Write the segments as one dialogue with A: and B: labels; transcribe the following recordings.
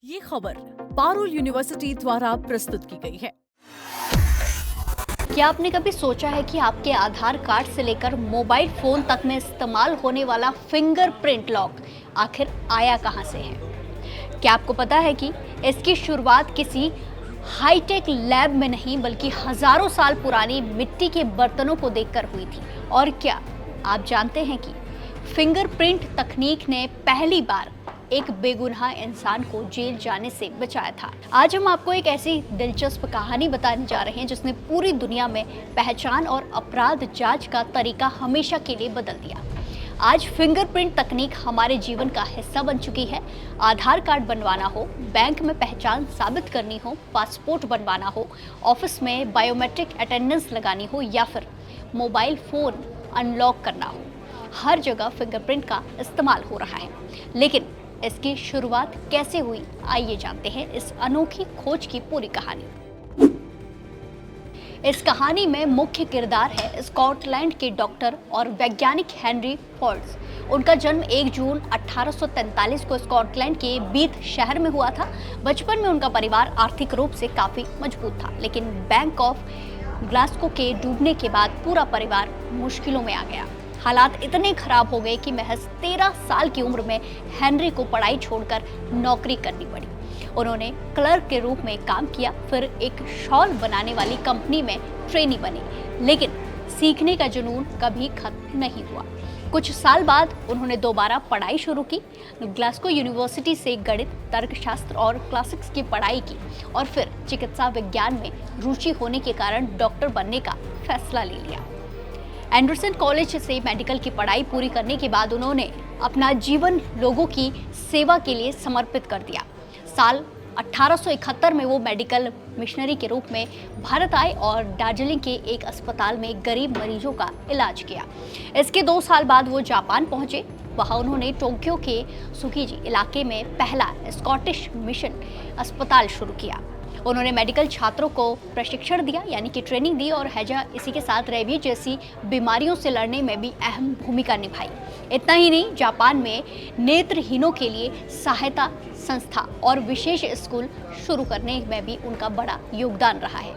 A: ये खबर पारुल यूनिवर्सिटी द्वारा प्रस्तुत की गई है।
B: क्या आपने कभी सोचा है कि आपके आधार कार्ड से लेकर मोबाइल फोन तक में इस्तेमाल होने वाला फिंगरप्रिंट लॉक आखिर आया कहां से है? क्या आपको पता है कि इसकी शुरुआत किसी हाईटेक लैब में नहीं बल्कि हजारों साल पुरानी मिट्टी के बर्तनों को देखकर हुई थी? और क्या आप जानते हैं कि फिंगरप्रिंट तकनीक ने पहली बार एक बेगुनाह इंसान को जेल जाने से बचाया था? आज हम आपको एक ऐसी दिलचस्प कहानी बताने जा रहे हैं जिसने पूरी दुनिया में पहचान और अपराध जांच का तरीका हमेशा के लिए बदल दिया। आज फिंगरप्रिंट तकनीक हमारे जीवन का हिस्सा बन चुकी है। आधार कार्ड बनवाना हो, बैंक में पहचान साबित करनी हो, पासपोर्ट बनवाना हो, ऑफिस में बायोमेट्रिक अटेंडेंस लगानी हो या फिर मोबाइल फोन अनलॉक करना हो, हर जगह फिंगरप्रिंट का इस्तेमाल हो रहा है। लेकिन इसकी शुरुआत कैसे हुई, आइए जानते हैं इस अनोखी खोज की पूरी कहानी। इस कहानी में मुख्य किरदार है स्कॉटलैंड के डॉक्टर और वैज्ञानिक हेनरी फोर्ड्स। उनका जन्म 1 जून 1843 को स्कॉटलैंड के बीथ शहर में हुआ था। बचपन में उनका परिवार आर्थिक रूप से काफी मजबूत था, लेकिन बैंक ऑफ ग्लास्गो के डूबने के बाद पूरा परिवार मुश्किलों में आ गया। हालात इतने खराब हो गए कि महज 13 साल की उम्र में हेनरी को पढ़ाई छोड़कर नौकरी करनी पड़ी। उन्होंने क्लर्क के रूप में काम किया, फिर एक शॉल बनाने वाली कंपनी में ट्रेनी बने, लेकिन सीखने का जुनून कभी खत्म नहीं हुआ। कुछ साल बाद उन्होंने दोबारा पढ़ाई शुरू की। ग्लास्गो यूनिवर्सिटी से गणित, तर्कशास्त्र और क्लासिक्स की पढ़ाई की और फिर चिकित्सा विज्ञान में रुचि होने के कारण डॉक्टर बनने का फैसला ले लिया। एंडरसन कॉलेज से मेडिकल की पढ़ाई पूरी करने के बाद उन्होंने अपना जीवन लोगों की सेवा के लिए समर्पित कर दिया। साल 1871 में वो मेडिकल मिशनरी के रूप में भारत आए और दार्जिलिंग के एक अस्पताल में गरीब मरीजों का इलाज किया। इसके 2 साल बाद वो जापान पहुंचे। वहां उन्होंने टोक्यो के सुकीजी इलाके में पहला स्कॉटिश मिशन अस्पताल शुरू किया। उन्होंने मेडिकल छात्रों को प्रशिक्षण दिया, यानी कि ट्रेनिंग दी, और हैजा इसी के साथ रेबीज जैसी बीमारियों से लड़ने में भी अहम भूमिका निभाई। इतना ही नहीं, जापान में नेत्रहीनों के लिए सहायता संस्था और विशेष स्कूल शुरू करने में भी उनका बड़ा योगदान रहा है।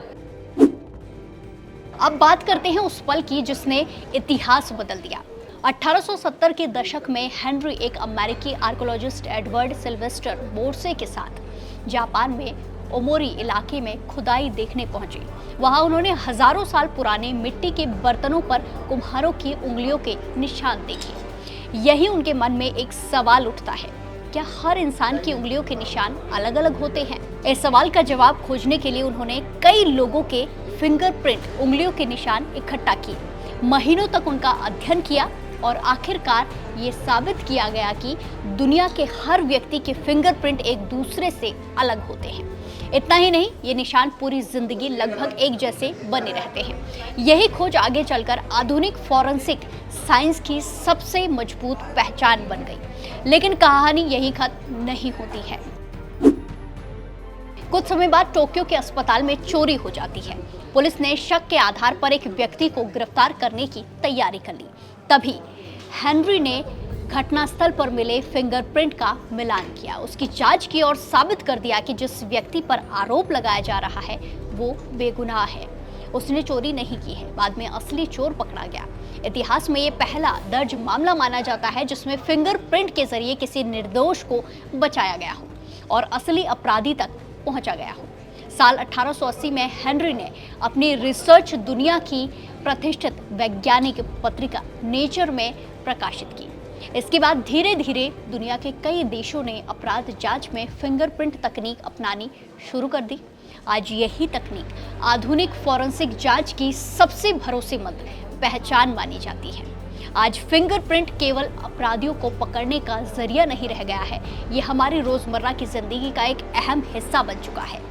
B: अब बात करते हैं उस पल की जिसने इतिहास बदल दिया। 1870 के दशक में हेनरी एक अमेरिकी आर्कोलॉजिस्ट एडवर्ड सिल्वेस्टर मोर्से के साथ जापान में ओमोरी इलाके में खुदाई देखने पहुंचे। वहां उन्होंने हजारों साल पुराने मिट्टी के बर्तनों पर कुम्हारों की उंगलियों के निशान देखे। यही उनके मन में एक सवाल उठता है, क्या हर इंसान की उंगलियों के निशान अलग अलग होते हैं? इस सवाल का जवाब खोजने के लिए उन्होंने कई लोगों के फिंगरप्रिंट उंगलियों के निशान इकट्ठा किए। महीनों तक उनका अध्ययन किया और आखिरकार ये साबित किया गया कि दुनिया के हर व्यक्ति के फिंगरप्रिंट एक दूसरे से अलग होते हैं। इतना ही नहीं, ये निशान पूरी जिंदगी लगभग एक जैसे बने रहते हैं। यही खोज आगे चलकर आधुनिक फॉरेंसिक साइंस की सबसे मजबूत पहचान बन गई। लेकिन कहानी यही खत्म नहीं होती है। कुछ समय बाद टोक्यो के अस्पताल में चोरी हो जाती है। पुलिस ने शक के आधार पर एक व्यक्ति को गिरफ्तार करने की तैयारी कर ली। तभी हेनरी ने घटनास्थल पर मिले फिंगरप्रिंट का मिलान किया, उसकी जांच की और साबित कर दिया कि जिस व्यक्ति पर आरोप लगाया जा रहा है वो बेगुनाह है, उसने चोरी नहीं की है। बाद में असली चोर पकड़ा गया। इतिहास में ये पहला दर्ज मामला माना जाता है जिसमें फिंगरप्रिंट के जरिए किसी निर्दोष को बचाया गया हो और असली अपराधी तक पहुंचा गया हो। साल 1880 में हेनरी ने अपनी रिसर्च दुनिया की प्रतिष्ठित वैज्ञानिक पत्रिका नेचर में प्रकाशित की। इसके बाद धीरे धीरे दुनिया के कई देशों ने अपराध जांच में फिंगरप्रिंट तकनीक अपनानी शुरू कर दी। आज यही तकनीक आधुनिक फॉरेंसिक जांच की सबसे भरोसेमंद पहचान मानी जाती है। आज फिंगरप्रिंट केवल अपराधियों को पकड़ने का जरिया नहीं रह गया है, ये हमारी रोजमर्रा की जिंदगी का एक अहम हिस्सा बन चुका है।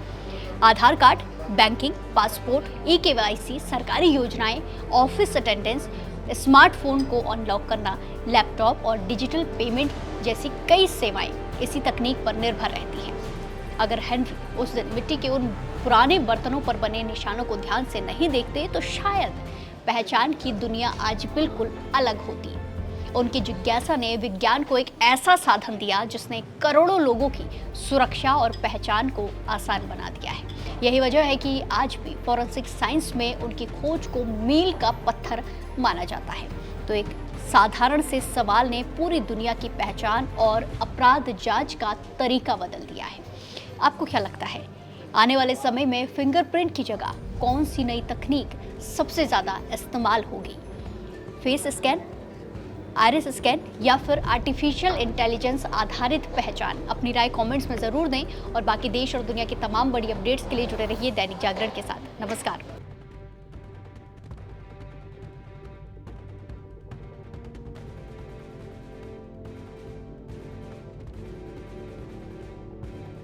B: आधार कार्ड, बैंकिंग, पासपोर्ट, ई-केवाईसी, सरकारी योजनाएं, ऑफिस अटेंडेंस, स्मार्टफोन को अनलॉक करना, लैपटॉप और डिजिटल पेमेंट जैसी कई सेवाएं इसी तकनीक पर निर्भर रहती हैं। अगर हेनरी उस दिन मिट्टी के उन पुराने बर्तनों पर बने निशानों को ध्यान से नहीं देखते तो शायद पहचान की दुनिया आज बिल्कुल अलग होती। उनकी जिज्ञासा ने विज्ञान को एक ऐसा साधन दिया जिसने करोड़ों लोगों की सुरक्षा और पहचान को आसान बना दिया है। यही वजह है कि आज भी फॉरेंसिक साइंस में उनकी खोज को मील का पत्थर माना जाता है। तो एक साधारण से सवाल ने पूरी दुनिया की पहचान और अपराध जांच का तरीका बदल दिया है। आपको क्या लगता है, आने वाले समय में फिंगरप्रिंट की जगह कौन सी नई तकनीक सबसे ज़्यादा इस्तेमाल होगी? फेस स्कैन, आइरिस स्कैन या फिर आर्टिफिशियल इंटेलिजेंस आधारित पहचान? अपनी राय कमेंट्स में ज़रूर दें और बाकी देश और दुनिया की तमाम बड़ी अपडेट्स के लिए जुड़े रहिए दैनिक जागरण के साथ। नमस्कार।